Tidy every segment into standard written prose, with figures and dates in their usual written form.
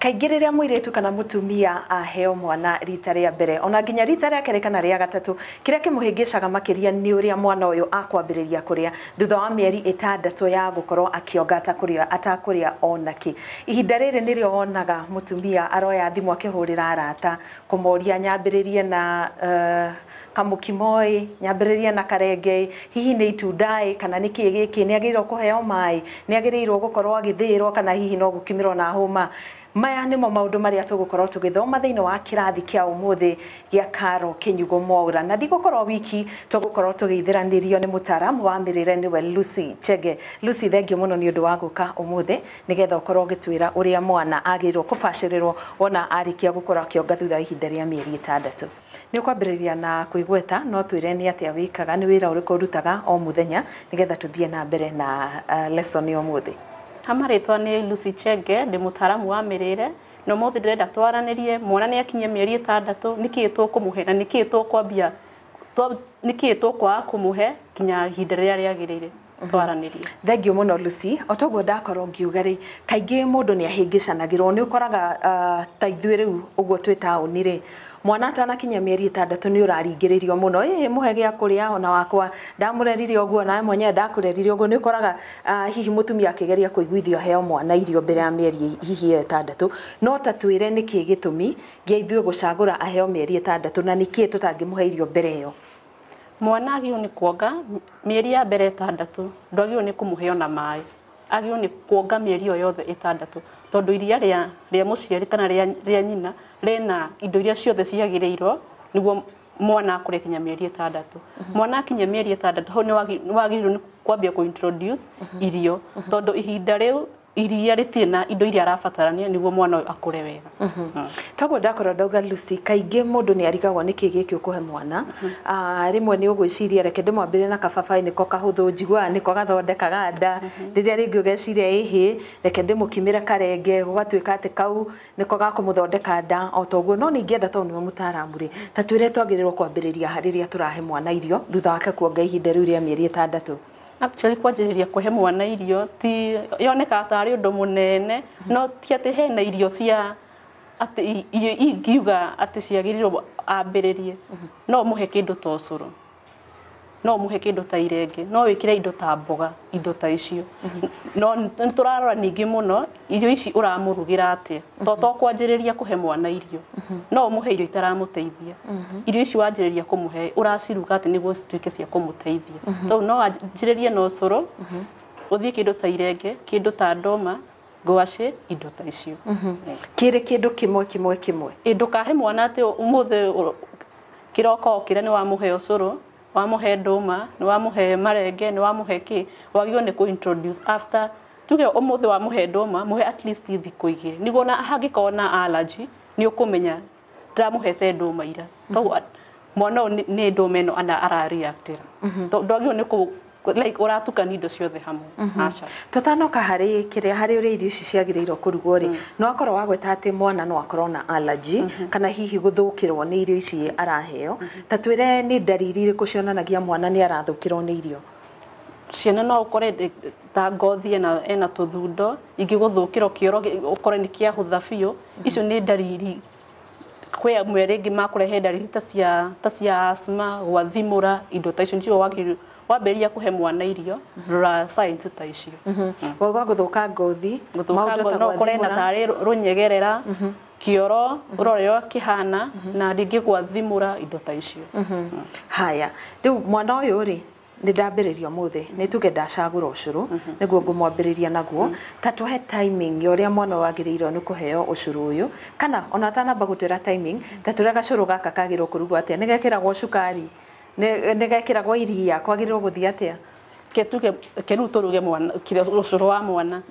Kaingĩ rĩrĩa mũirĩtu kana mũtumia aheo mwana rita rĩa mbere ona nginya rita rĩa kerĩ kana rĩa gatatũ kĩrĩa kĩmũhĩngĩcaga makĩria nĩ ũrĩa mwana ũyũ akwambĩrĩria kũrĩa thutha wa mĩeri 6 ya gũkorwo akĩonga atakũrĩa onakĩ. Ihinda rĩrĩ nĩrĩo wonaga mũtumia aroya thimũ akĩhũrĩra arata kũmoria nyambĩrĩrie na kamukimoi, nyambĩrĩrie na karenge, hihi nĩ itunda kana nĩ kĩĩ gĩkĩ, nĩ agĩrĩirwo kũheo maĩ, nĩ agĩrĩirwo gũkorwo agĩthĩĩrwo kana hihi no gũkimĩrwo na hũma. Maya nĩmo maũndũ marĩa tũgũkorwo tũgĩthoma thĩinĩ wa kĩrathi kĩa ũmũthĩ gĩa Carol Kĩnyugo Mwaura, na ndigũkorwo wiki tũgũkorwo tũgĩithĩranĩrio nĩ mũtaaramu wa mĩrĩre nĩwe Lucy Chege. Lucy, thengio mũno nĩ ũndũ wa gũka ũmũthĩ nĩgetha ũkorwo ũgĩtwĩra ũrĩa mwana agĩrĩirwo kũbacĩrĩrwo wona arĩkia gũkorwo akĩonga thutha wa ihinda rĩa mĩeri 6. Nĩ ũkwambĩrĩria na kwĩgweta no twĩre nĩ atĩa wĩkaga, nĩ wĩra ũrĩkũ ũrutaga o mũthenya nĩgetha tũthiĩ na mbere na lesson ya ũmũthĩ. Hamarĩtwa nĩ Lucy Chege, ndĩ mũtaaramu wa mĩrĩre, na ũmũthĩ ndĩrenda twaranĩrie mwana nĩ akinyia mĩeri 6 nĩkĩĩ tũkũmũhe na nĩkĩĩ tũkwambia nĩkĩĩ tũkwaga kũmũhe kinya ihinda rĩrĩa rĩagĩrĩire twaranĩrie. Thengio mũno Lucy, o toguo ndakorwo ngiuga rĩ, kaingĩ mũndũ nĩ ahĩngĩcanagĩrwo, nĩ ũkoraga ta ithuĩ rĩu ũguo twĩ taũni rĩ, mwana atanakinya mĩeri 6 nĩ ũraringĩrĩrio mũno, mũhe gĩa kũrĩa, ona wakwa ndamũrerire ũguo nawe mwenyewe ndakũrerire ũguo. Nĩ ũkoraga hihi mũtumia akĩgeria kũiguithio heo mwana irio mbere ya mĩeri hihi 6, no ta twĩre nĩkĩĩ gĩtũmi gĩa ithuĩ gũcagũra aheo mĩeri 6 na nĩkĩĩ tũtangĩmũhe irio mbere ĩyo. Mwana agĩrĩirwo nĩ kuonga mĩeri ya mbere 6, ndwagĩrĩirwo nĩ kũmũhe ona maĩ, agĩrĩirwo nĩ kuonga mĩeri ĩyo yothe 6, tondũ iria rĩa mũciari kana rĩa nyina rĩna indo iria ciothe ciagĩrĩirwo nĩguo mwana akũre kinya mĩeri 6. Mwana akinya mĩeri 6 ho nĩ wagĩrĩirwo nĩ kwambia introduce irio, tondũ ihinda rĩu iria rĩtirĩ na indo iria arabatarania nĩguo mwana ũyũ akũre wega. Toguo ndakorwo ndauga Lucy, kaingĩ mũndũ nĩ arigagwo nĩkĩĩ gĩkĩ ũkũhe mwana. Rĩmwe nĩ ũgwĩciria reke ndĩmwambĩrĩrie na kababaĩ nĩko kahũthũ, njiguaga nĩko gathondekaga nda. Rĩrĩa rĩngĩ ũgeciria ĩhĩ reke ndĩmũkimĩre karenge, gũgatuĩka atĩ kau nĩko gakũmũthondeka nda o toguo. No ningĩenda tondũ nĩwe mũtaaramu rĩ, ta twĩre twagĩrĩirwo kwambĩrĩria rĩrĩa tũrahe mwana irio thutha wake kuonga ihinda rĩu rĩa mĩeri 6. Actually kwanjĩrĩria kũhe mwana irio ti yonekaga tarĩ ũndũ mũnene, no ti atĩ hena irio cia atĩ irio ingiuga atĩ ciagĩrĩirwo ambĩrĩrie. No mũhe kĩndũ ta ũcũrũ, no mũhe kĩndũ ta irenge, no wĩkĩre indo ta mboga, indo ta icio. No nĩ tũrarora ningĩ mũno irio ici ũramũrugĩra atĩa, to kwanjĩrĩria kũhe mwana irio, no mũhe irio itaramũteithia. Irio ici wanjĩrĩria kũmũhe ũraciruga atĩ nĩguo cituĩke cia kũmũteithia. Tondũ no wanjĩrĩrie na ũcũrũ, ũthiĩ kĩndũ ta irenge, kĩndũ ta ndoma, ngwacĩ, indo ta icio. Kĩrĩ kĩndũ kĩmwe. Ndũkahe mwana atĩ ũmũthĩ kĩroko kĩrĩa nĩ wamũhe ũcũrũ, wamũhe ndoma, nĩ wamũhe marenge, nĩ wamũhe kĩ, wagĩrĩirwo nĩ introduce after tuge ũmũthĩ wamũhe ndoma, mũhe at least thikũ 2 nĩguo na hangĩkorwo na allergy nĩ ũkũmenya ndamũhete ndoma ira. Tondũ mwana ũyũ nĩ ndoma ĩno ana ara-reactĩra. Ndwagĩrĩirwo nĩ like ũratukania indo ciothe hamwe. Aca. Tũtanoka harĩ ũrĩa irio ici ciagĩrĩirwo kũrugwo rĩ, no akorwo wagweta atĩ mwana no akorwo na allergy kana hihi gũthũkĩrwo nĩ irio ici araheo. Ta twĩre nĩ ndariri irĩkũ cionanagia mwana nĩ arathũkĩrwo nĩ irio. Ciana no ũkore ta ngothi ena tũthundo, ingĩgũthũkĩrwo kĩoro ũkore nĩ kĩahũtha biũ. Icio nĩ ndariri. Kwĩ amwe rĩngĩ makũrehe ndariri ta cia asthma, gwathimũra, indo ta icio nĩcio wambĩrĩria kũhe mwana irio, rora signs ta icio. Wauga gũthũka ngothi, maũndũ no ũkore na tarĩ rũnyegerera, kĩoro ũrore ũrĩa kĩhana, na rĩngĩ gwathimũra, indo ta icio. Haya, rĩu mwana ũyũ rĩ, nĩ ndambĩrĩria ũmũthĩ nĩ tuge ndacagũra ũcũrũ nĩguo ngũmwambĩrĩria naguo. Ta tũhe timing ya ũrĩa mwana wagĩrĩirwo nĩ kũheo ũcũrũ ũyũ, kana ona atanamba gũtwĩra timing, ta tũrĩa gacũrũ gaka kagĩrĩirwo kũrugwo atĩa, nĩ gekĩragwo cukari, nĩ gekĩragwo iria, kwagĩrĩirwo gũthiĩ atĩa? Tuge rĩu tũruge ũcũrũ wa mwana.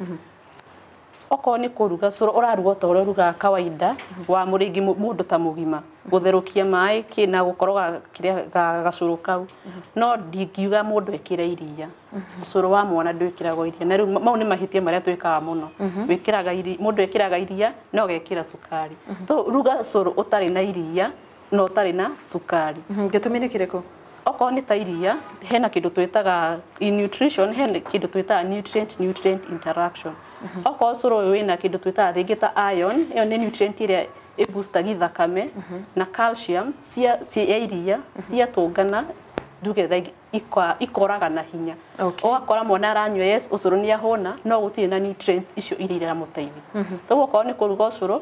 Okorwo nĩ kũruga ũcũrũ ũraruga ta ũrĩa ũrugaga kawaida wa mũrĩngi mũndũ ta mũgima, gũtherũkia maĩ na gũkoroga gacũrũ kau. No ndingiuga mũndũ ekĩre iria. Ũcũrũ wa mwana ndwĩkĩragwo iria, na rĩu mau nĩ mahĩtia marĩa twĩkaga mũno. Mũndũ ekĩraga iria no gekĩra cukari. Ruga ũcũrũ ũtarĩ na iria na ũtarĩ na cukari. Gĩtũmi nĩ kĩrĩkũ? Okorwo nĩ ta iria, hena kĩndũ twĩtaga in nutrition, hena kĩndũ twĩtaga nutrient interaction. Okorwo ũcũrũ ũyũ wĩna kĩndũ twĩtaga rĩngĩ ta iron, ĩyo nĩ nutrient ĩrĩa ĩboostaga thakame, na calcium cia iria ciatũngana nduge ikoraga na hinya. Ũgakora mwana aranyua yes ũcũrũ nĩ ahũna no gũtirĩ na nutrient icio iria iramũteithia. Toguo okorwo nĩ kũruga ũcũrũ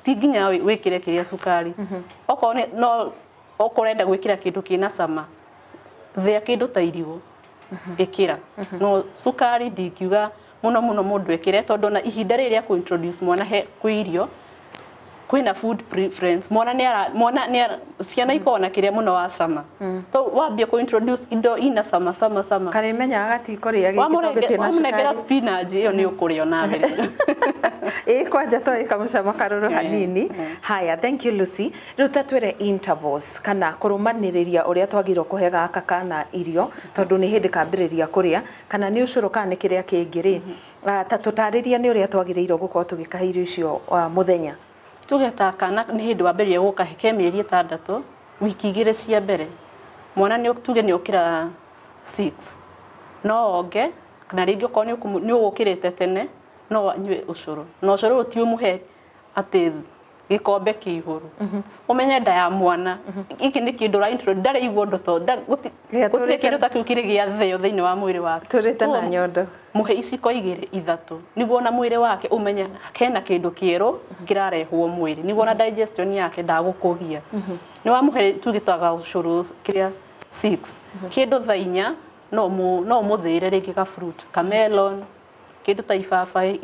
ti nginya wĩkĩre kĩrĩa cukari. Okorwo no ũkũrenda gwĩkĩra kĩndũ kĩna cama, thĩa kĩndũ ta irigũ ĩkĩra. No cukari ndingiuga mũno mũndũ ekĩre tondũ na ihinda rĩrĩa kũ introduce mwana kwĩ irio kwĩna food preference, mwana ciana ikona kĩrĩa mũno wa cama. To wambia kũ introduce indo ina cama. Karimenya agatikũrĩa gĩkĩro gĩtĩna cukari. Wamũnengera spinach ĩyo nĩ ũkũrĩa na mbere. Kwanja to ĩkamũcama karũrũ hanini. Haya, thank you Lucy. Rĩu tatwĩre intervals kana kũrũmanĩrĩria ũrĩa twagĩrĩirwo kũhe gaka kana irio tondũ nĩ hĩndĩ kambĩrĩria kũrĩa kana nĩ ũcũrũ kana nĩ kĩrĩa kĩngĩ rĩ. Ta tũtarĩria nĩ ũrĩa twagĩrĩirwo gũkorwo tũgĩkahe irio icio mũthenya. Tugeta kana nĩ hĩndĩ wambĩrĩria gũkahe ke mĩeri 6 wiki 2 cia mbere. Mwana tuge nĩ okĩra 6 no onge kana rĩngĩ okorwo nĩ ũgũkĩrĩte tene no anyue ũcũrũ. Na ũcũrũ ti ũmũhe atĩ gĩkombe kĩihũru. Ũmenye nda ya mwana iki nĩ kĩndũ ra introduce ndarĩ igwo ndoto gũtirĩ kĩndũ ta kĩu kĩrĩ gĩa theo thĩinĩ wa mwĩrĩ wake. Tũrĩte na nyondo. Mũhe iciko 2 3 niguo na mwĩrĩ wake ũmenye hena kĩndũ kĩerũ kĩrarehwo mwĩrĩ niguo na digestion yake ndagũkũgia. Nĩ wamũhe tugĩtwaga ũcũrũ kĩrĩa 6 kĩndũ thaa 4 no mũthĩre rĩngĩ ka fruit ka melon kĩndũ ta ibabaĩ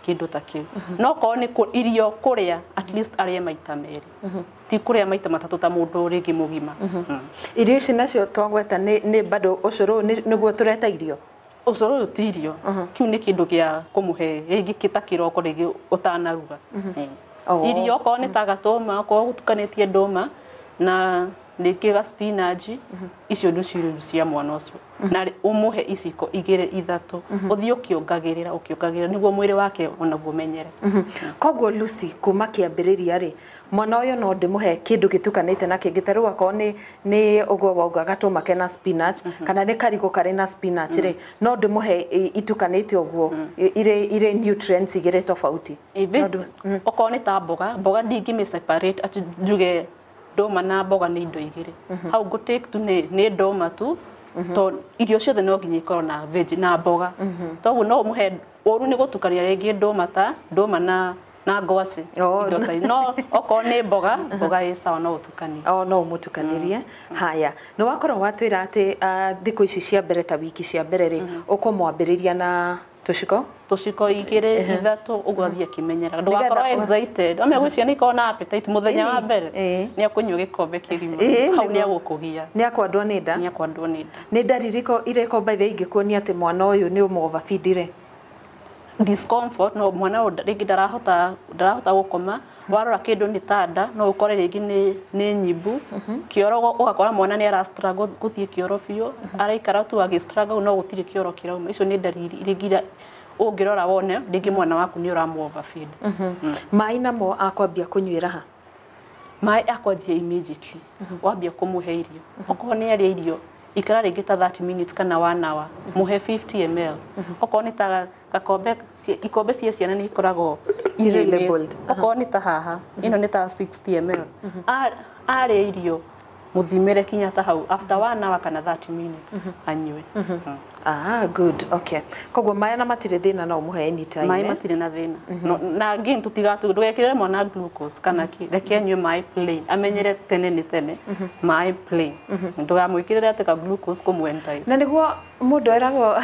kĩndũ ta kĩu. No korwo nĩ irio kũrĩa at least arĩe maita merĩ. Ti kũrĩa maita 3 ta mũndũ rĩngĩ mũgima. Irio ici nacio twagweta nĩ bado ũcũrũ nĩguo tũreta irio. Ũcũrũ ti irio. Kiu nĩ kĩndũ gĩa kũmũhe rĩngĩ kita kĩroko rĩngĩ ũtanaruga. Irio korwo nĩ ta gatũma korwo gũtukanĩtie ndũma na rĩngĩ ga spinach icio nĩ cirio cia mwana ũcio. Na ũmũhe iciko 2 3 ũthiĩ ũkĩongagĩrĩra niguo mwĩrĩ wake onaguo menyere. Koguo Lucy kuma kĩambĩrĩria rĩ mwana ũyũ no ndĩmũhe kĩndũ gĩtukanĩte na kĩngĩ ta rĩu akorwo nĩ ũguo wauga gatũma kena spinach kana nĩ karigũ karĩ na spinach rĩ no ndĩmũhe itukanĩte ũguo irĩ nutrients 2 tofauti. Okorwo nĩ ta mboga ndingĩmĩ separate atĩ njuge ndũma na mboga nĩ indo 2. Hau go take tu nĩ ndũma tu to irio ciothe no nginya ikorwo na veg na mboga. Toguo no mũhe ũru nĩ gũtukania rĩngĩ ndũma na ngwacĩ. No okorwo nĩ mboga ĩ sawa no ũtukanie. No ũmũtukanĩrie. Haya, nĩ wakorwo watwĩra atĩ thikũ ici cia mbere ta wiki cia mbere rĩ ũkũmwambĩrĩria na tũciko 2 3 ũguo athiĩ akĩmenyeraga ndũgakorwo excited ame gwĩcia nĩ ikorwo na appetite mũthenya wa mbere nĩ akũnyua gĩkombe kĩgima hau nĩ agũkũgia nĩ akwandwo nĩ nda nĩ ndariri irĩko by the ingĩkuonia atĩ mwana ũyũ nĩ ũmũ-overfeed rĩ discomfort no mwana rĩngĩ ndarahota gũkoma warora kĩndũ nĩ ta nda no ũkore rĩngĩ nĩ nyibu kĩoro ũgakora mwana nĩ ara struggle gũthiĩ kĩoro biũ araikara tu agi struggle no gũtirĩ kĩoro kĩrauma icio nĩ ndariri rĩngĩ ũngĩrora wone rĩngĩ mwana waku nĩ ũramũ-overfeed. Maĩ namo akwambia kũnyuĩra ha? Maĩ akwanjia immediately wambia kũmũhe irio okorwo nĩ arĩa irio ikara rĩngĩ ta 30 minutes kana 1 hour mũhe 50 ml okorwo nĩ ta ikombe cia ciana nĩ ikoragwo labeled okorwo nĩ ta haha ino nĩ ta 60 ml arĩa irio muthimire kinya ta hau after 1 hour kana 30 minutes anyue. Good, okay. Koguo maĩ na matirĩ thĩna no mũhe anytime. Maĩ matirĩ na thĩna. Na again ndũgekĩre mwana glucose kana reke anyue maĩ plain amenyere tene nĩ tene maĩ plain ndũgamwĩkĩrĩre atĩ ka glucose kũmwentice. Na nĩguo mũndũ eragwo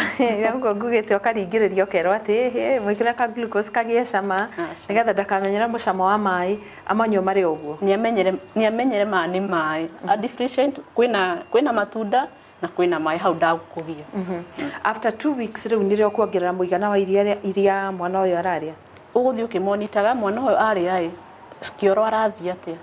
ngugĩte ũkaringĩrĩria ũkerwo atĩ mwĩkĩre ka glucose kagĩe cama nĩgetha ndakamenyere mũcamo wa maĩ amanyue marĩ ũguo. Nĩ amenyere ma nĩ maĩ. A differentiate kwĩna matunda na kwĩna maĩ hau ndagũkũgia. After 2 weeks rĩu nĩrĩo kuongerera mũigana wa iria mwana ũyũ ararĩa. Ũgũthiĩ ũkĩmonitaga mwana ũyũ arĩa kĩoro arathiĩ atĩa.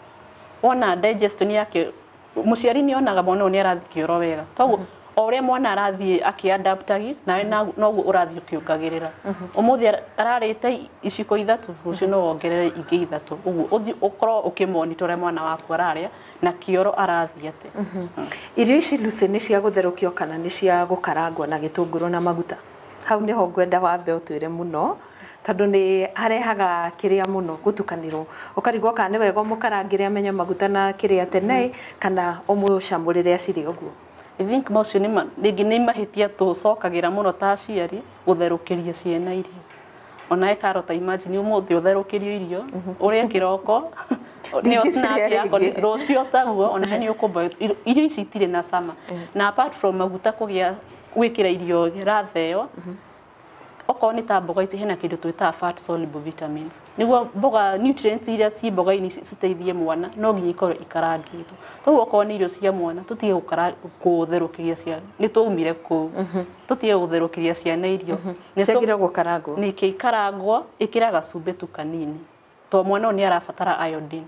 Wona digestion yake mũciari nĩ onaga mwana ũyũ nĩ arathiĩ kĩoro wega. Toguo o ũrĩa mwana arathiĩ akĩadaptagi nawe noguo ũrathiĩ ũkĩongagĩrĩra. Ũmũthĩ ararĩte iciko 3 rũciũ no wongerere ingĩ 3 ũguo ũthiĩ ũkorwo ũkĩmonitora mwana waku ararĩa na kĩoro arathiĩ atĩa. Irio ici Lucy nĩ cia gũtherũkio kana nĩ cia gũkarangwo na gĩtũngũrũ na maguta? Hau nĩho ngwenda wambe ũtwĩre mũno tondu ni harehaga kiria muno gutukanirwo ukarigwo kana ni wega mukarangire amenya maguta na kiria tene kana umucamurire aciri uguo. I think mocio ni mahitia tucokagira muno ta aciari gutherukiria ciana irio. Ona ekarota imagine umuthi utherukirio irio uria kiroko ni snack yako rocio taguo ona ni ukumba irio ici itire na sama. Na apart from maguta kugia gwikira irio ratheo oko ni ta mboga ici hena kindu twita fat soluble vitamins. Niguo mboga nutrients iria ci mboga ini citeithie mwana no nginya ikorwo ikarangitwo. Toguo oko ni irio cia mwana tutige gutherũkiria ciana ni tuumire ku tutige gutherũkiria ciana irio ni ciagira gukarangwo ni kikarangwo ikira gacumbi tu kanini to mwana ni arabatara iodine.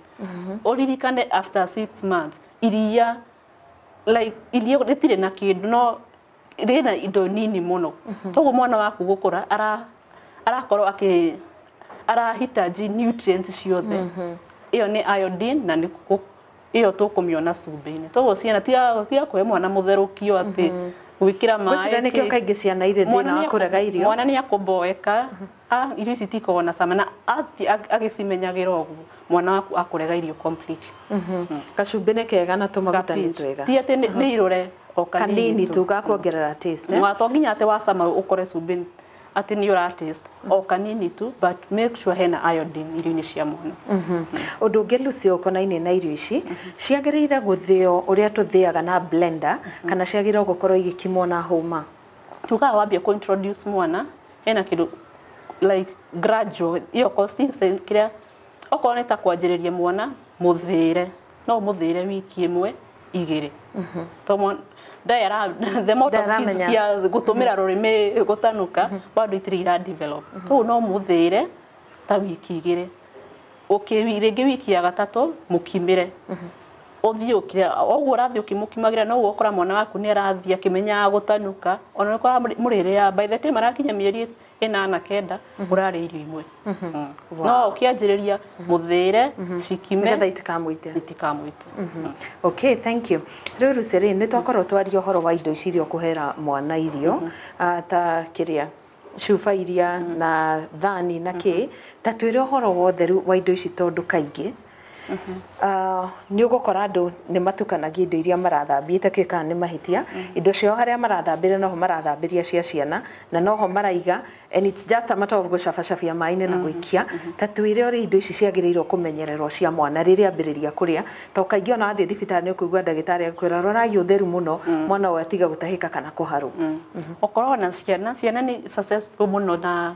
Uririkane after 6 months iria like iria ritire na kindu no rena indo nini muno. Toguo mwana waku gukura arakorwo arahitaji nutrients ciothe. Iyo ni iodine na ni iyo tukumiona cumbi-ini. Toguo ciana tiga kuhe mwana mutherukio ati gwikira mai. Gucira nikio kaingi ciana ire thina wa kurega irio. Mwana ni akumboeka irio ici tikoragwo na cama na agicimenyagira uguo mwana waku akurega irio completely. Gacumbi ni kega na tumaguta ni twega. Ti ati ni irore kanini tu gakuongerera taste. Wato nginya ate wacama ukore cumbi ati ni ura taste o kanini tu but make sure hena iodine irio-ini cia mwana. Undu ungi Lucy ukonaine na irio ici ciagirire guthio uria tuthiaga na blender kana ciagirire gukorwo igikimwo na homa. Tugaga wambia ku introduce mwana hena kindu like gradual iyo consistency kiria okorwo ni ta kwanjiriria mwana muthire no muthire wiki imwe igiri. To the motor skills cia gutumira rurimi gutanuka bado itiri ira develop. To no muthire ta wiki igiri. Ringi wiki ya gatatu mukimire. Uthiukire oguo urathi ukimukimagira no ukora mwana waku ni arathi akimenya gutanuka ona kwa murire ya by the time arakinya mieri 8-9 urari irio imwe. No ukianjiriria muthire cikime nigetha itikamuite. Okay, thank you. Ruru seri ni twakorwo twario horo wa indo ici irio kuhera mwana irio ta kiria cuba iria na thani na ki ta twire horo wa utheru wa indo ici tondu kaingi ni ugukora andu ni matukanagia indo iria marathambia itakika ni mahitia indo cio haria marathambire noho marathambiria cia ciana na noho maraiga and it's just a matter of gucabacabia mai-ini na guikia ta twire uri indo ici ciagiriirwo kumenyererwo cia mwana riria ambiriria kuria to kaingi ona athi thibitari ni kuigua ndagitari akwira rorai utheru muno mwana we atiga gutahika kana kuharu. Okorwo na ciana ni successful muno na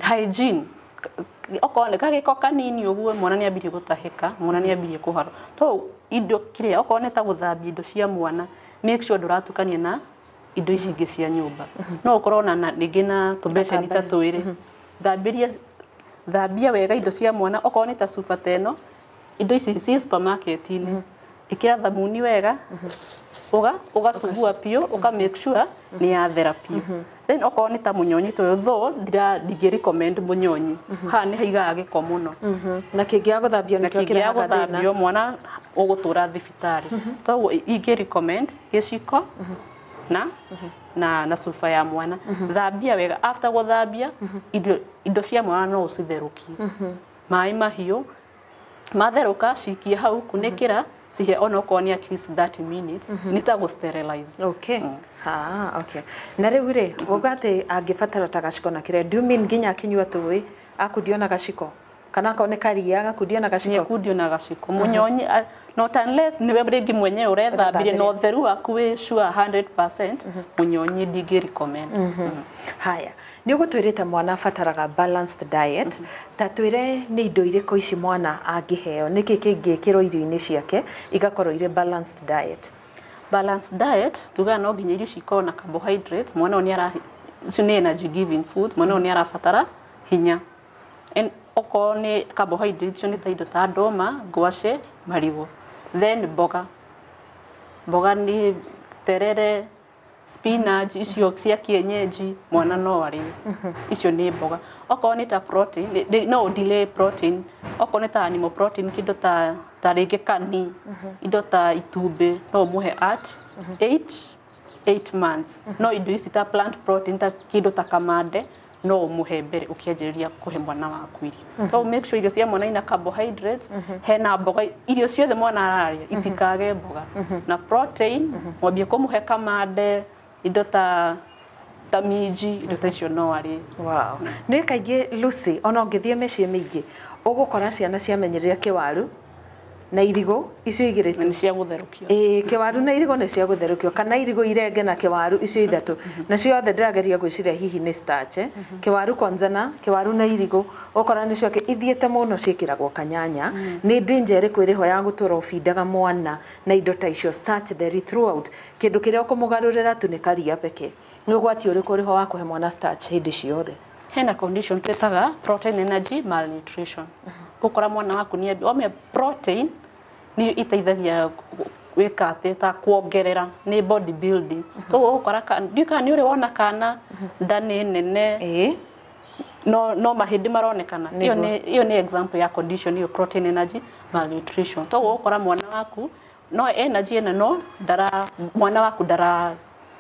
hygiene okorwo kagiko kanini uguo mwana ni ambirie gutahika mwana ni ambirie kuharo to indo kiria okorwo ni ta guthambia indo cia mwana make sure nduratukania na indo ici ingi cia nyumba. No okorwo na ningi na tubeceni ta twiri thambia wega indo cia mwana okorwo ni ta cuba teno indo ici ci supermarket-ini ikira thamuni wega ugasugua pio uka make sure ni ya therapy. Then okorwo ni ta munyonyi to tho ndingi recommend munyonyi ha ni haigaga giko muno na kingia guthambio nikio kiraga thina mwana ugutura thibitari. To ingi recommend giciko na cuba ya mwana thambia wega after guthambia indo cia mwana no ucitherukie mai mahiu matheruka cikie hau kunikira sihe ono koni at least 30 minutes nitago sterilize. Okay. Okay. Na riu ri ugate angibatara ta gaciko na kire do you mean nginya kinyua tuwi akudio na gaciko kana kaoneka ria gakudio na gaciko kudio na gaciko munyonyi not unless ni wewe ringi mwenye urethambirie no theru waku wi sure 100% munyonyi ndingi recommend. Haya ni ugutwirite mwana abataraga balanced diet ta twire ni indo iriko ici mwana angiheo niki kingikirwo irio-ini ciake igakorwo ire balanced diet. Balanced diet tuga no nginya irio cikorwo na carbohydrates mwana ni ara ni energy giving food mwana ni arabatara hinya and oko ni carbohydrates ni ta indo ta ndoma ngwaci marigo then mboga ni terere spinach icio cia kienyeji mwana no ari icio ni mboga oko ni ta protein no delay protein oko ni ta animal protein kindo ta ringi kani indo ta itumbi no muhe at 8 months no indo ici ta plant protein ta kindo ta kamande no umuhe mbere ukianjĩrĩria kuhe mwana waku irio. So make sure irio cia mwana ina carbohydrates, hena mboga, irio ciothe mwana araria itikage mboga. Na protein, mwambie kumuhe kamande, indo ta minji, indo ta icio no arĩ. Wow. Nĩ kaingĩ Lucy, ona ũngĩthiĩ mĩciĩ mĩingĩ, ũgũkora ciana ciamenyerera kĩwaru na irigo icio igĩrĩ tu. Nĩ cia gũtherũkio. Kĩwaru na irigo nĩ cia gũtherũkio, kana irigo irenge na kĩwaru icio ithatũ. Na ciothe ndĩrageria gwĩciria hihi nĩ starch. Kĩwaru kwanza na kĩwaru na irigo, ũkora nĩ cio ithiĩte mũno ciĩkĩragwo kanyanya. Nĩ danger ĩrĩkũ ĩrĩho ya gũtũra ũbindaga mwana na indo ta icio starch there throughout. Kĩndũ kĩrĩa ũkũmũgarũrĩra tu nĩ karia peke. Nĩ ũgwati ũrĩkũ ũrĩho wa kũhe mwana starch hĩndĩ ciothe? Hena condition twĩtaga protein energy malnutrition. Ũkora mwana waku nĩ ome protein nĩ iteithagia gwĩka atĩ ta kuongerera nĩ body building. Koguo ũkora ndika nĩ ũrĩ wona kana nda nĩ nene no mahĩndĩ maronekana. Iyo nĩ example ya condition iyo protein energy malnutrition. Koguo ũkora mwana waku no energy ĩno no mwana waku ndara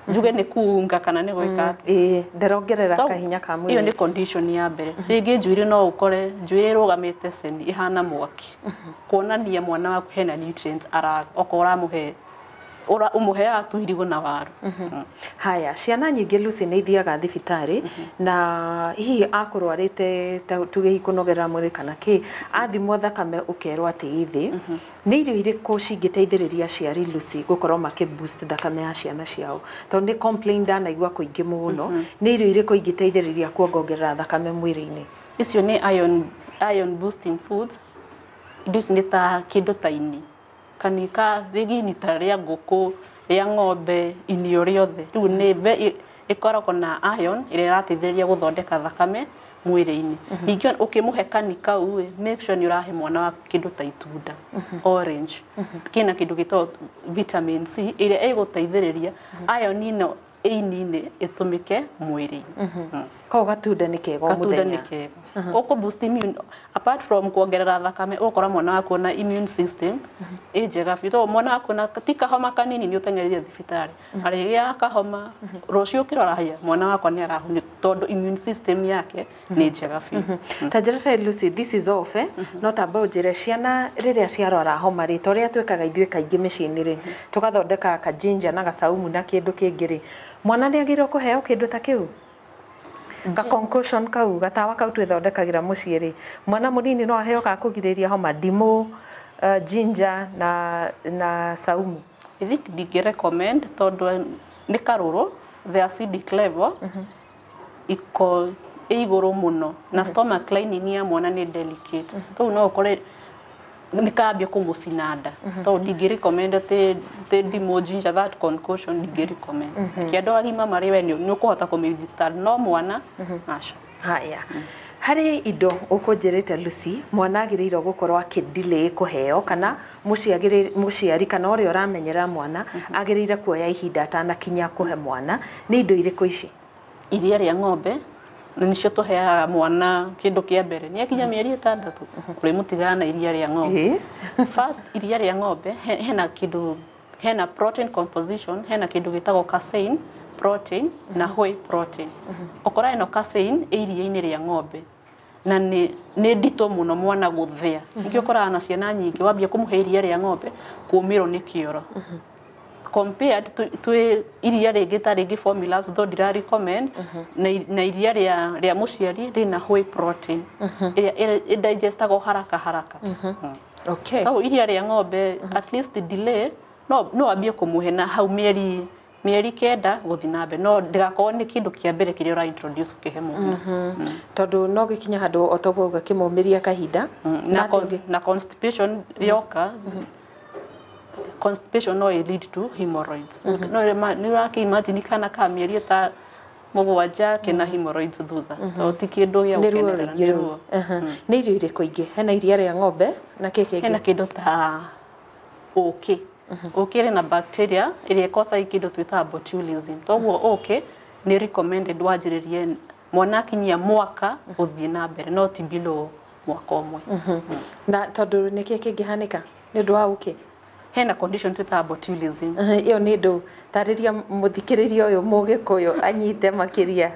njuge nĩ kuunga kana nĩ gwĩka ndarongerera kahinya ka mwĩrĩ. Iyo nĩ condition ya mbere. Rĩngĩ njuĩrĩ no ũkore njuĩrĩ ĩrũgamĩte ceni ihana mwaki. Kuonania mwana waku hena nutrients okora umuheaga tu irigo na waru. Haya, ciana nyingĩ Lucy nĩ ithiaga thibitarĩ na hihi akorwarĩte tuge kũnogera mwĩrĩ kana kĩ athimwo thakame ũkerwo atĩ ithĩ. Nĩ irio irĩkũ cingĩteithĩrĩria aciari Lucy gũkorwo makĩ-boost thakame ya ciana ciao? Tondũ nĩ complain ndanaigua kũingĩ mũno. Nĩ irio irĩkũ ingĩteithĩrĩria kuongerera thakame mwĩrĩ-inĩ? Icio nĩ iron boosting foods. Indo ici nĩ ta kĩndũ ta ini. Kanika rĩngĩ ini ta rĩa ngũkũ, rĩa ng'ombe, ini o rĩothe. Rĩu nĩ ĩkoragwo na iron ĩrĩa ĩrateithĩrĩria gũthondeka thakame mwĩrĩ-inĩ. Ningĩ ũkĩmũhe kanika make sure nĩ ũrahe mwana waku kĩndũ ta itunda, orange. Kĩna kĩndũ gĩtagwo vitamin C ĩrĩa ĩgũteithĩrĩria iron ĩno ĩini-inĩ ĩtũmĩke mwĩrĩ-inĩ. Koguo gatunda nĩ kega o mũthenya. Gatunda nĩ kega. Ũkũ boost immune apart from kuongerera thakame ũkora mwana waku na immune system njega biũ. Mwana waku na ti kahoma kanini nĩ ũteng'ereire thibitarĩ. Arĩgĩa kahoma rũciũ ũkĩrora haya mwana wakwa nĩ arahonio tondũ immune system yake nĩ njega biũ. Ta njĩra ta Lucy, this is off no tamba ũnjĩre ciana rĩrĩa ciarwara homa rĩ ta ũrĩa twĩkaga ithuĩ kaingĩ mĩciĩ-inĩ rĩ tũgathondeka ka ginger na gacaumu na kĩndũ kĩngĩ rĩ mwana nĩ agĩrĩirwo kũheo kĩndũ ta kĩu? Ga concussion kau gatawa kau twĩthondekagĩra mũciĩ rĩ mwana mũnini no aheo ka kũgirĩrĩria homa ndimũ, ginger na saumu? I think ndingĩ recommend tondũ nĩ karũrũ the acidic level iko igũrũ mũno na stomach lining ya mwana nĩ delicate. Tũu no ũkore nĩ kambia kũmũcina nda. Tondũ ndingĩ recommend atĩ ndimũ, ginger, that concussion ndingĩ recommend. Kĩandũ agima marĩ we nĩ ũkũhota kũmĩwithstand no mwana aca. Haya. Harĩ indo ũkũnjĩrĩte Lucy mwana agĩrĩirwo gũkorwo akĩ-delay kũheo kana mũciari kana ũrĩa ũramenyera mwana agĩrĩire kuoya ihinda atanakinya kũhe mwana nĩ indo irĩkũ ici? Iria rĩa ng'ombe nĩcio tũheaga mwana kĩndũ kĩa mbere nĩ akinya mĩeri 6 kũrĩ mũtigana na iria rĩa ng'ombe. First iria rĩa ng'ombe hena protein composition, hena kĩndũ gĩtagwo casein protein na whey protein. Okora eno casein iria-inĩ rĩa ng'ombe na nĩ nditũ mũno mwana gũthĩa. Ningĩ ũkoraga na ciana nyingĩ wambia kũmũhe iria rĩa ng'ombe kũũmĩrwo nĩ kĩoro. Compared to iria rĩngĩ ta rĩngĩ formulas though ndira recommend na iria rĩa mũciari rĩna whey protein ĩrĩa digestagwo haraka. Okay. So iria rĩa ng'ombe at least delay no ambie kũmũhe na hau mĩeri 9 gũthiĩ na mbere no ndĩgakorwo nĩ kĩndũ kĩa mbere kĩrĩa ũra introduce ũkĩhe mwana. Tondũ no gĩkinya handũ o toguo gakĩmũmĩria kahinda na constipation yoka. Constipation no lead to hemorrhoids. No nĩ ũrakĩimagine kana ka mĩeri ta 7 kena hemorrhoids thutha. Tondũ ti kĩndũ gĩa gũkenerera nĩ ruo. Nĩ irio irĩkũ ingĩ? Hena iria rĩa ng'ombe na kĩngĩ? Hena kĩndũ ta ũkĩ. Ũkĩ rĩ na bacteria ĩrĩa ĩkosaga kĩndũ twĩtaga botulism. Toguo ũkĩ nĩ recommended wanjĩrĩrie mwana akinyia mwaka gũthiĩ na mbere no ti below mwaka ũmwe. Na tondũ nĩkĩ kĩngĩhanĩka nĩ ũndũ wa ũkĩ? hena condition twita botulism. Iyo nĩ ndũ tarĩria mũthikĩrĩria ũyũ mũgĩkũyũ anyite makĩria.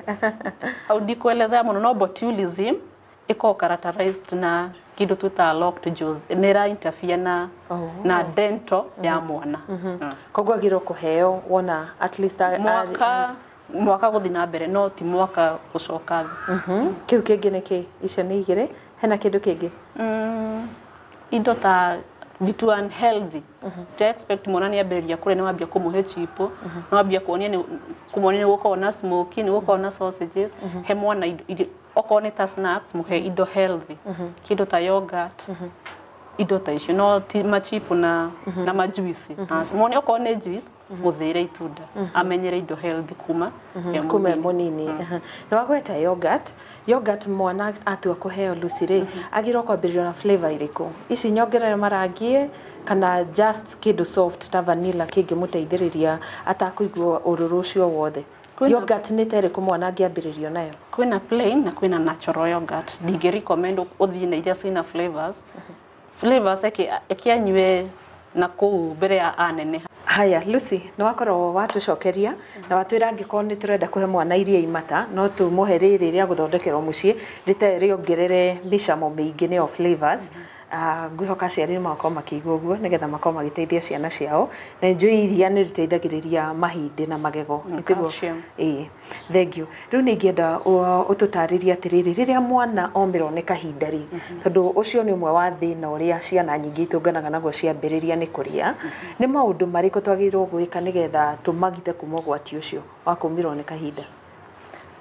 Au ndikuelezea mũno, no botulism iko characterized na kido twita locked jaws, nira interfere na dental ya mwana. Koguo agĩrĩirwo kũheo wona at least mwaka gũthi na mbere, no ti mwaka gũcoka thĩ. Kĩu kĩngĩ nĩ kĩ? Icio nĩ igĩrĩ. Hena kĩndũ kĩngĩ? Indo ta vitu unhealthy. To expect mwana ni ambĩrĩria kũrĩa nĩ wambia kũmũhe chipo, nĩ wambia kuonia nĩ gũkorwo na smoky, nĩ gũkorwo na sausages, he mwana okorwo nĩ ta snacks, mũhe indo healthy. Kĩndũ ta yogurt, indo ta icio, no ti machipo na majuice. Mwana okorwo nĩ juice, mũthĩre itunda, amenyere indo healthy kuma mũnini. Nĩ wagweta yogurt mwana atua kũheo Lucy rĩ, agĩrĩirwo kwambĩrĩrio na flavor ĩrĩkũ? Ici nyongerere marangi kana just kĩndũ soft ta vanilla kĩngĩmũteithĩrĩria atakũigua ũrũrũ ũcio wothe? Yogurt nĩ ta ĩrĩkũ mwana angĩambĩrĩrio nayo? Kwĩna plain na kwĩna natural yogurt. Ndingĩ recommend ũthiĩ na iria ciĩna flavors ĩkĩanyue na kũu mbere ya aneneha. Haya Lucy, nĩ wakorwo watũcokeria na watwĩra angĩkorwo nĩ tũrenda kũhe mwana iria imata, no tũmũhe rĩrĩ rĩa gũthondekerwo mũciĩ rĩtarĩ rĩongerere mĩcamo mĩingĩ nĩyo flavors. Ngwihoka aciari nĩmakorwo makĩigua ũguo nĩgetha makorwo magĩteithia ciana ciao, na njũĩ iria nĩ rĩteithagĩrĩria mahĩndĩ na magego. Thank you. Rĩu nĩ ingĩenda ũtũtarĩrie atĩrĩrĩ, rĩrĩa mwana omerwo nĩ kahinda rĩ, tondũ ũcio nĩ ũmwe wa thĩna ũrĩa ciana nyingĩ itũnganaga naguo ciambĩrĩria nĩ kũrĩa, nĩ maũndũ marĩkũ twagĩrĩirwo gwĩka nĩgetha tũmagite kuma ũgwati ũcio wa kũmirwo nĩ kahinda?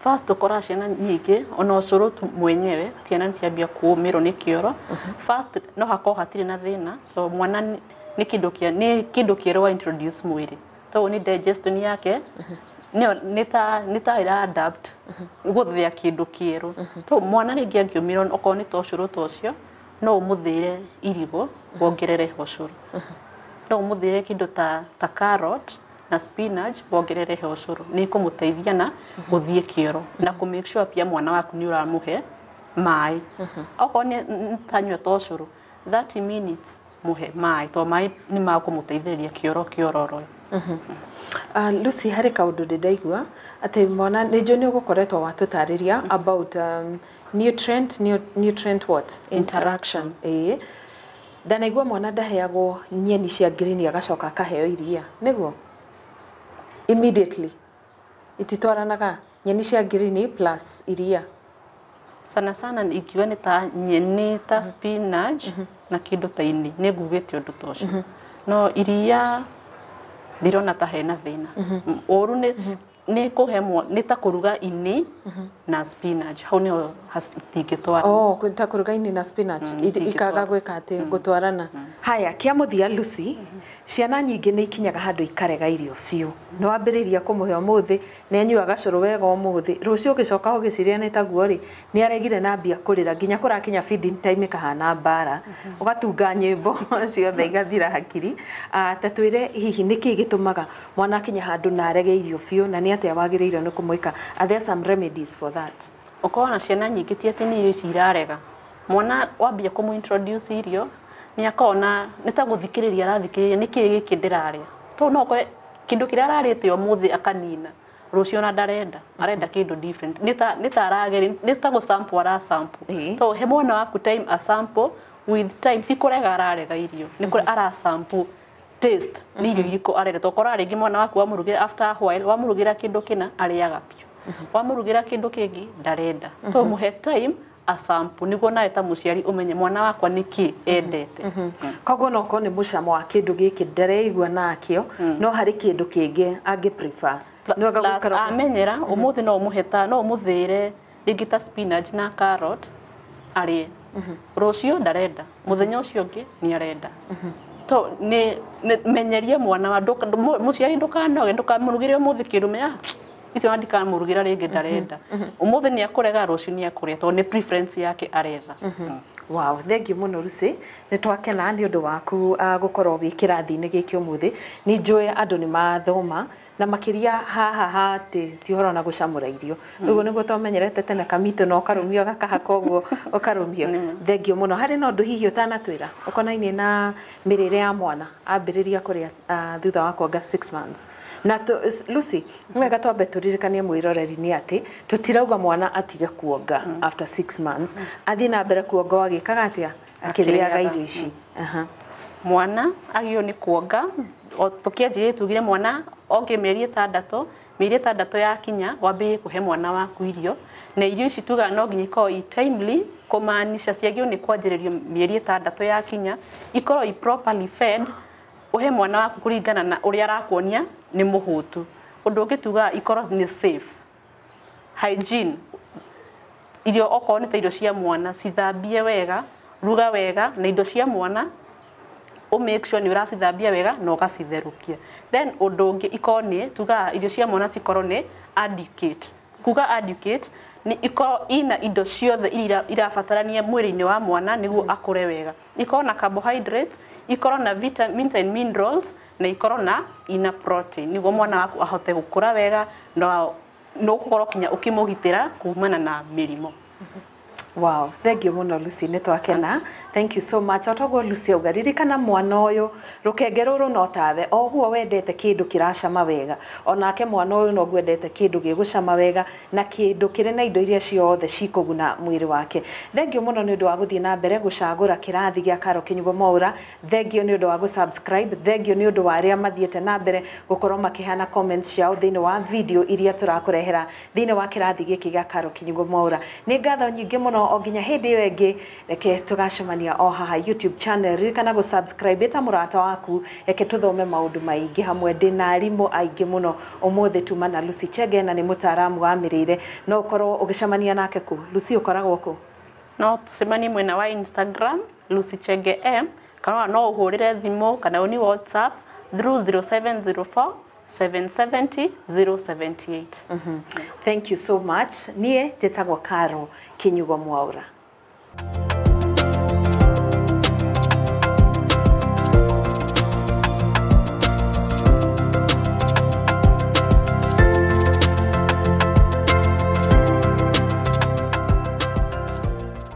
First ukora ciana nyingĩ ona ũcũrũ tu mwenyewe ciana nĩciambia kũũmĩrwo nĩ kĩoro. First no hakorwo hatirĩ na thĩna, to mwana nĩ kĩndũ kĩerũ wa introduce mwĩrĩ, to ni digestion yake nĩ ta ira adapt gũthĩa kĩndũ kĩerũ. To mwana rĩngĩ angĩũmĩrwo okorwo nĩ ta ũcũrũ ta ũcio, no ũmũthĩre irigũ wongerere ũcũrũ. No ũmũthĩre kĩndũ ta carrot na spinach wongerere he ũcũrũ, nĩ kũmũteithia na gũthiĩ kĩoro na kũ make sure pia mwana waku nĩ ũramũhe maĩ. Okorwo nĩ tanyua ta ũcũrũ 30 minutes mũhe maĩ, to maĩ nĩ makũmũteithĩrĩria kĩoro kĩororo. Lucy, harĩ kaũndũ ndĩraigua atĩ mwana nĩ njũĩ nĩ ũgũkoretwo watũtarĩria about nutrient what interaction. Ndanaigua mwana ndaheagwo nyeni cia green agacoka akaheo iria, nĩguo immediately ititwaranaga nyeni cia green plus iria? Sana ikiwa nĩ ta nyeni ta spinach na kĩndũ ta ini nĩ ngugĩte ũndũ ta ũcio, no iria ndirona ta hena thĩna. Ũru nĩ kũhe nĩ ta kũruga ini na spinach, hau nĩho citingĩtwarana. Ta kũruga ini na spinach ikaga gwĩka atĩ gũtwarana. Haya, kĩa mũthia Lucy, ciana nyingĩ nĩ ikinyaga handũ ikarega irio biũ. Nĩ wambĩrĩria kũmũhe ũmũthĩ, nĩ anyua gacũrũ wega ũmũthĩ, rũciũ ũgĩcoka ũgĩciria nĩ taguo rĩ, nĩ aregire na mbia kũrĩra nginya kũrakinya feeding time kahana mbara, ũgatunga nyĩmbo ciothe igathira hakiri. Ta twĩre hihi nĩkĩ gĩtũmaga mwana akinya handũ na arege irio biũ, na nĩ atĩa wagĩrĩire nĩ kũmwĩka? Are there some remedies for that? Ũkorwo na ciana nyingĩ ti atĩ nĩ irio ici irarega. Mwana wambia kũmũ introduce irio nĩ akona nĩ ta gũthikĩrĩria arathikĩrĩria nĩkĩ gĩkĩ ndĩrarĩa. To no kore kĩndũ kĩrĩa ararĩte ũmũthĩ akanina, rũciũ na ndarenda, arenda kĩndũ different. Nĩ ta arageri, nĩ ta gũ sample ara sample. To he mwana waku time a sample with time, ti kũrega ararega irio, nĩ kũrĩa ara sample taste nĩ irio irĩkũ arenda. To korwo rĩngĩ mwana waku wamũrugĩra after a while wamũrugĩra kĩndũ kĩna arĩaga piũ, wamũrugĩra kĩndũ kĩngĩ ndarenda. To mũhe time a sample nĩguo nawe ta mũciari ũmenye mwana wakwa nĩkĩ endete. Koguo no korwo nĩ mũcamo wa kĩndũ gĩkĩ ndareigua nakĩo, no harĩ kĩndũ kĩngĩ angĩ prefer. Amenyera ũmũthĩ no ũmũhe ta, no ũmũthĩre rĩngĩ ta spinach na carrot arĩe, rũciũ ndarenda, mũthenya ũcio ũngĩ nĩ arenda. To nĩ menyerie mwana wa mũciari ndũkanoge, ndũkamũrugĩre ũmũthĩ kĩndũ menya icio ndikamũrugĩra rĩngĩ ndarenda. Ũmũthĩ nĩ akũrega, rũciũ nĩ akũrĩa, to nĩ preference yake aretha. Wow, thank you mũno Lucy. Nĩ twakena nĩ ũndũ waku gũkorwo wĩ kĩrathi-inĩ gĩkĩ ũmũthĩ. Nĩ njũĩ andũ nĩ mathoma na makiria haha hati ti horo na gucamura irio uguo niguo twamenyerete tene kamito no karumio gakahaka uguo ukarumio thengio muno hari no ndu hihi utanatwira ukonaine na mirire ya mwana ambiriria kuria thutha wa kuonga 6 months na Lucy mwega twambe turirikanie mwiroreri ni ati tutirauga mwana atige kuonga after 6 months athi na mbere kuonga agikaga atia akiriaga irio ici mwana agio ni kuonga o tukianjire tugire mwana onge mieri 6 ya kinya wambie kuhe mwana waku irio na irio ici tuga no nginya ikorwo i timely kumaanisha ciagio ni kwanjiririo mieri 6 ya kinya ikorwo i properly fed uhe mwana waku kuringana na uria arakuonia ni muhutu undu ngituga ikorwo ni safe hygiene irio okorwo ni ta irio cia mwana cithambie wega ruga wega na indo cia mwana make sure ni uracithambia wega na ugacitherukia then undu ungi ikoni tuga irio cia mwana cikorwo ni adequate kuga adequate ni ikorwo ina indo ciothe irabatarania mwiri-ini wa mwana niguo akure wega ikorwo na carbohydrates ikorwo na vitamins and minerals na ikorwo na ina protein niguo mwana waku ahote gukura wega no gukorwo kinya ukimugitira kumana na mirimo. Wow, thank you muno Lucy ni twakena. Thank you so much. Otogo Lucy ugaririkana mwana uyu rukenge ruru no tawe oguo wendete kindu kiracama wega onake mwana uyu no gwendete kindu gigucama wega na kindu kire na indo iria ciothe cikuguna mwiri wake. Thank you muno ni undu wa guthie na mbere gucagura kirathi gia Karo Kinyugo Mwaura. Thank you ni undu wa gusubscribe. Thank you ni undu wa aria mathiete na mbere gukorwo makihana comments ciao thiini wa video iria turakurehera thiini wa kirathi giki gia Karo Kinyugo Mwaura. Ni ngatho nyingi muno o nginya hindi iyo ingi reke tugacemania o haha YouTube channel ririkana go subscribe eta murata waku reke tuthome maundu maingi hamwe ndina arimu aingi muno umuthi tuma na Lucy Chege na ni mutaramu wa mirire no ukorwo ugicemania nake ku Lucy ukoragwo ku no tucemanie mwena wa Instagram Lucy Chege M kana no uhurire thimu kana uni WhatsApp through 0704 770 078. Thank you so much. Nie jetagwo Karo Kinyugo Mwaura.